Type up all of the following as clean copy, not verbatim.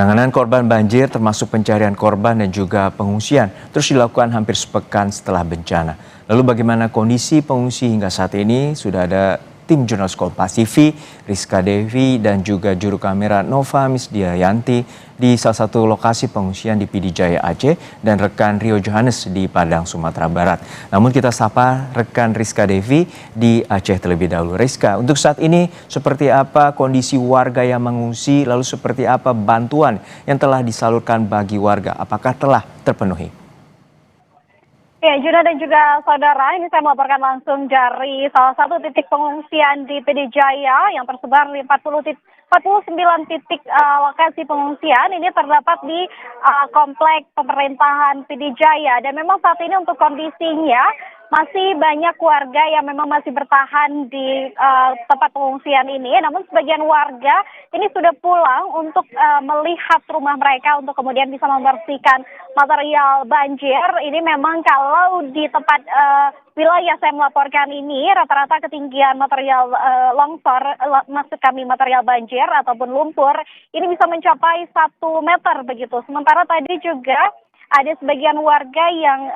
Penanganan korban banjir termasuk pencarian korban dan juga pengungsian terus dilakukan hampir sepekan setelah bencana. Lalu bagaimana kondisi pengungsi hingga saat ini? Sudah ada tim jurnalis Kompas TV, Rizka Devi dan juga juru kamera Nova Misdiayanti di salah satu lokasi pengungsian di Pidijaya Aceh dan rekan Rio Johannes di Padang, Sumatera Barat. Namun kita sapa rekan Rizka Devi di Aceh terlebih dahulu. Rizka, untuk saat ini seperti apa kondisi warga yang mengungsi, lalu seperti apa bantuan yang telah disalurkan bagi warga? Apakah telah terpenuhi? Ya, Juna dan juga saudara, ini saya melaporkan langsung dari salah satu titik pengungsian di Pidijaya yang tersebar di 49 titik lokasi pengungsian. Ini terdapat di komplek pemerintahan Pidijaya. Dan memang saat ini untuk kondisinya masih banyak warga yang memang masih bertahan di tempat pengungsian ini. Namun sebagian warga ini sudah pulang untuk melihat rumah mereka untuk kemudian bisa membersihkan material banjir. Ini memang kalau di tempat wilayah saya melaporkan ini rata-rata ketinggian material longsor, maksud kami material banjir ataupun lumpur ini bisa mencapai 1 meter begitu. Sementara tadi juga ada sebagian warga yang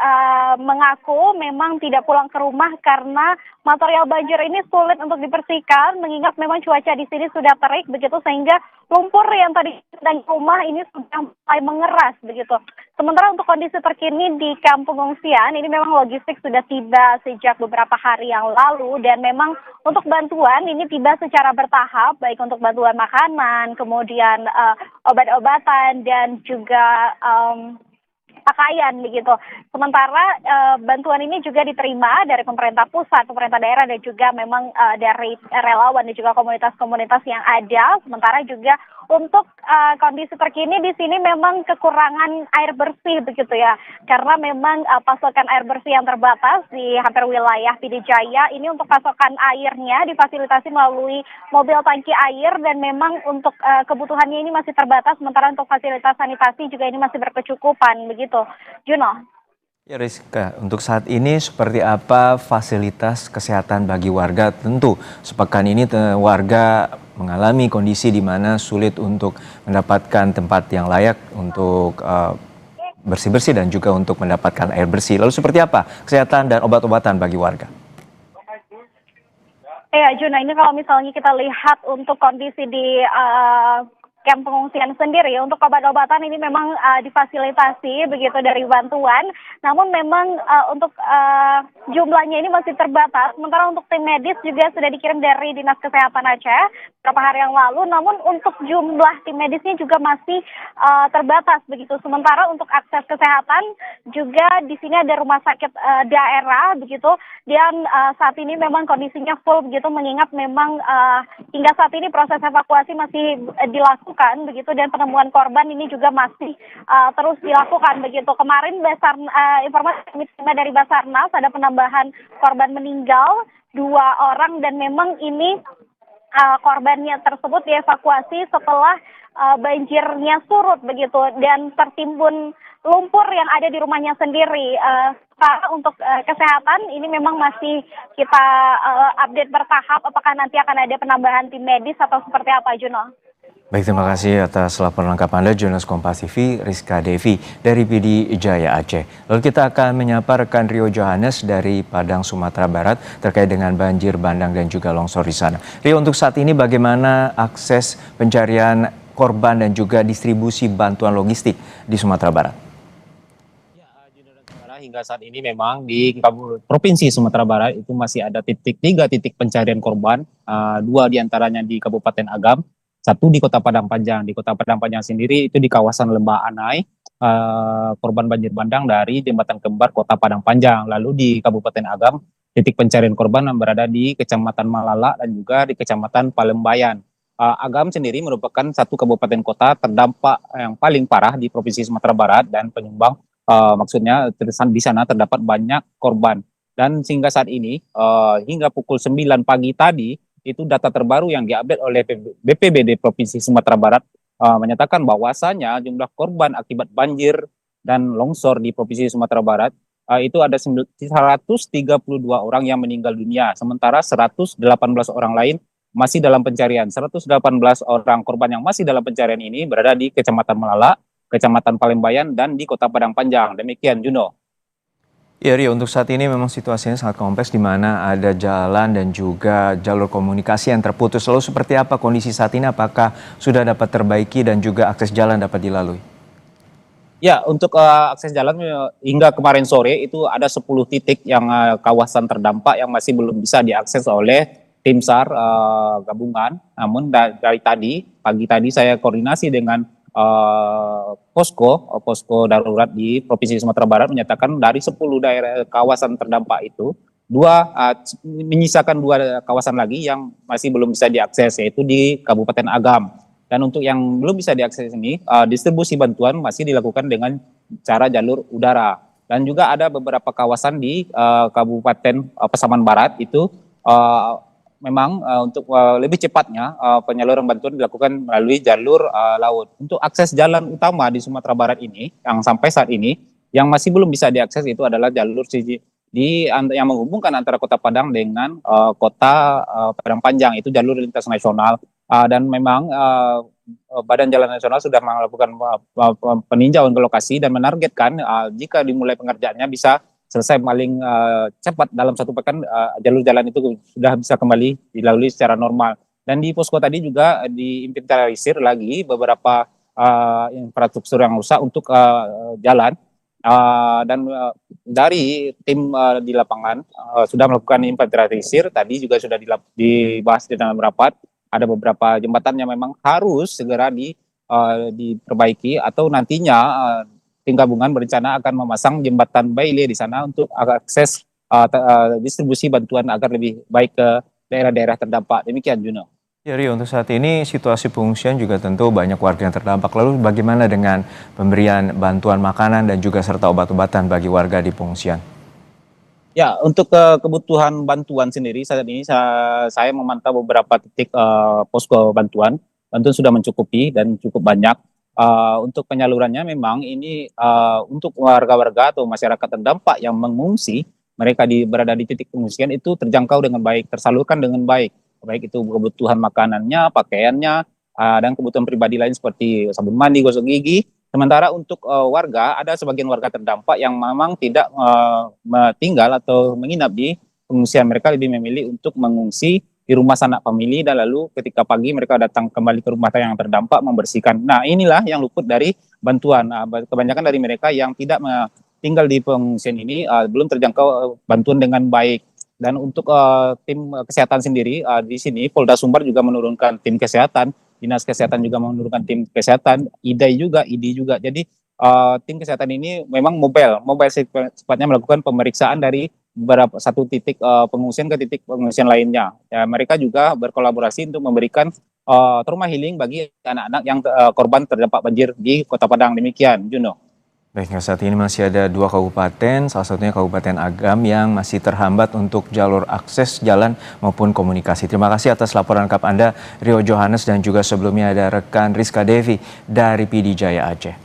mengaku memang tidak pulang ke rumah karena material banjir ini sulit untuk dibersihkan, mengingat memang cuaca di sini sudah terik begitu sehingga lumpur yang tadi sedang rumah ini sudah mulai mengeras begitu. Sementara untuk kondisi terkini di kampung pengungsian ini memang logistik sudah tiba sejak beberapa hari yang lalu dan memang untuk bantuan ini tiba secara bertahap, baik untuk bantuan makanan, kemudian obat-obatan dan juga pakaian begitu. Sementara bantuan ini juga diterima dari pemerintah pusat, pemerintah daerah dan juga memang dari relawan dan juga komunitas-komunitas yang ada. Sementara juga untuk kondisi terkini di sini memang kekurangan air bersih begitu ya. Karena memang pasokan air bersih yang terbatas di hampir wilayah Pidijaya ini untuk pasokan airnya difasilitasi melalui mobil tangki air dan memang untuk kebutuhannya ini masih terbatas. Sementara untuk fasilitas sanitasi juga ini masih berkecukupan begitu. Juno. Ya Rizka, untuk saat ini seperti apa fasilitas kesehatan bagi warga? Tentu sepekan ini warga mengalami kondisi di mana sulit untuk mendapatkan tempat yang layak untuk bersih-bersih dan juga untuk mendapatkan air bersih. Lalu seperti apa kesehatan dan obat-obatan bagi warga? Ya Juna, ini kalau misalnya kita lihat untuk kondisi di kamp pengungsian sendiri untuk obat-obatan ini memang difasilitasi begitu dari bantuan, namun memang untuk jumlahnya ini masih terbatas. Sementara untuk tim medis juga sudah dikirim dari Dinas Kesehatan Aceh beberapa hari yang lalu, namun untuk jumlah tim medisnya juga masih terbatas begitu. Sementara untuk akses kesehatan juga di sini ada rumah sakit daerah begitu, dan saat ini memang kondisinya full begitu, mengingat memang hingga saat ini proses evakuasi masih dilakukan begitu dan penemuan korban ini juga masih terus dilakukan begitu. Kemarin informasi kami terima dari Basarnas ada penambahan korban meninggal 2 orang dan memang ini korbannya tersebut dievakuasi setelah banjirnya surut begitu dan tertimbun lumpur yang ada di rumahnya sendiri. Untuk kesehatan ini memang masih kita update bertahap apakah nanti akan ada penambahan tim medis atau seperti apa, Juno. Baik, terima kasih atas laporan lengkap Anda, jurnalis Kompas TV, Rizka Devi dari Pidijaya Aceh. Lalu kita akan menyapa rekan Rio Johannes dari Padang, Sumatera Barat terkait dengan banjir bandang dan juga longsor di sana. Rio, untuk saat ini bagaimana akses pencarian korban dan juga distribusi bantuan logistik di Sumatera Barat? Hingga saat ini memang di Provinsi Sumatera Barat itu masih ada 3 titik pencarian korban, 2 diantaranya di Kabupaten Agam, 1 di Kota Padang Panjang. Di Kota Padang Panjang sendiri itu di kawasan Lembah Anai, korban banjir bandang dari Jembatan Kembar Kota Padang Panjang. Lalu di Kabupaten Agam, titik pencarian korban yang berada di Kecamatan Malala dan juga di Kecamatan Palembayan. Agam sendiri merupakan satu kabupaten kota terdampak yang paling parah di Provinsi Sumatera Barat dan penyumbang maksudnya di sana terdapat banyak korban. Dan sehingga saat ini hingga pukul 9 pagi tadi itu data terbaru yang diupdate oleh BPBD Provinsi Sumatera Barat menyatakan bahwasanya jumlah korban akibat banjir dan longsor di Provinsi Sumatera Barat itu ada 132 orang yang meninggal dunia, sementara 118 orang lain masih dalam pencarian. 118 orang korban yang masih dalam pencarian ini berada di Kecamatan Melala, Kecamatan Palembayan, dan di Kota Padang Panjang. Demikian, Juno. Ya Rio, untuk saat ini memang situasinya sangat kompleks di mana ada jalan dan juga jalur komunikasi yang terputus. Lalu seperti apa kondisi saat ini? Apakah sudah dapat terbaiki dan juga akses jalan dapat dilalui? Ya, untuk akses jalan hingga kemarin sore itu ada 10 titik yang kawasan terdampak yang masih belum bisa diakses oleh tim SAR gabungan. Namun dari pagi tadi saya koordinasi dengan posko darurat di Provinsi Sumatera Barat menyatakan dari 10 daerah kawasan terdampak itu menyisakan 2 kawasan lagi yang masih belum bisa diakses, yaitu di Kabupaten Agam. Dan untuk yang belum bisa diakses ini, distribusi bantuan masih dilakukan dengan cara jalur udara. Dan juga ada beberapa kawasan di Kabupaten Pasaman Barat itu memang untuk lebih cepatnya penyaluran bantuan dilakukan melalui jalur laut. Untuk akses jalan utama di Sumatera Barat ini, yang sampai saat ini, yang masih belum bisa diakses itu adalah jalur yang menghubungkan antara Kota Padang dengan Kota Padang Panjang, itu jalur lintas nasional. Dan memang Badan Jalan Nasional sudah melakukan peninjauan ke lokasi dan menargetkan jika dimulai pengerjaannya bisa selesai paling cepat dalam 1 pekan, jalur jalan itu sudah bisa kembali dilalui secara normal. Dan di posko tadi juga diinventarisir lagi beberapa infrastruktur yang rusak untuk jalan. Dan dari tim di lapangan sudah melakukan inventarisir, tadi juga sudah dibahas di dalam rapat. Ada beberapa jembatan yang memang harus segera diperbaiki, atau nantinya tim gabungan berencana akan memasang jembatan Bailey di sana untuk akses distribusi bantuan agar lebih baik ke daerah-daerah terdampak. Demikian, Juno. Ya Rio, untuk saat ini situasi pengungsian juga tentu banyak warga yang terdampak. Lalu bagaimana dengan pemberian bantuan makanan dan juga serta obat-obatan bagi warga di pengungsian? Ya, untuk kebutuhan bantuan sendiri saat ini saya memantau beberapa titik posko bantuan. Bantuan sudah mencukupi dan cukup banyak. Untuk penyalurannya memang ini untuk warga-warga atau masyarakat terdampak yang mengungsi, mereka berada di titik pengungsian itu terjangkau dengan baik, tersalurkan dengan baik. Baik itu kebutuhan makanannya, pakaiannya, dan kebutuhan pribadi lain seperti sabun mandi, gosok gigi. Sementara untuk warga, ada sebagian warga terdampak yang memang tidak tinggal atau menginap di pengungsian. Mereka lebih memilih untuk mengungsi di rumah sanak famili, dan lalu ketika pagi mereka datang kembali ke rumah yang terdampak membersihkan. Nah, inilah yang luput dari bantuan. Kebanyakan dari mereka yang tidak tinggal di pengungsian ini belum terjangkau bantuan dengan baik. Dan untuk tim kesehatan sendiri di sini, Polda Sumbar juga menurunkan tim kesehatan, Dinas Kesehatan juga menurunkan tim kesehatan, ID juga. Jadi tim kesehatan ini memang mobile sifatnya melakukan pemeriksaan dari satu titik pengungsian ke titik pengungsian lainnya. Ya, mereka juga berkolaborasi untuk memberikan trauma healing bagi anak-anak yang korban terdampak banjir di Kota Padang. Demikian, Juno. Baik, saat ini masih ada 2 kabupaten, salah satunya Kabupaten Agam yang masih terhambat untuk jalur akses jalan maupun komunikasi. Terima kasih atas laporan lengkap Anda, Rio Johannes, dan juga sebelumnya ada rekan Rizka Devi dari PD Jaya Aceh.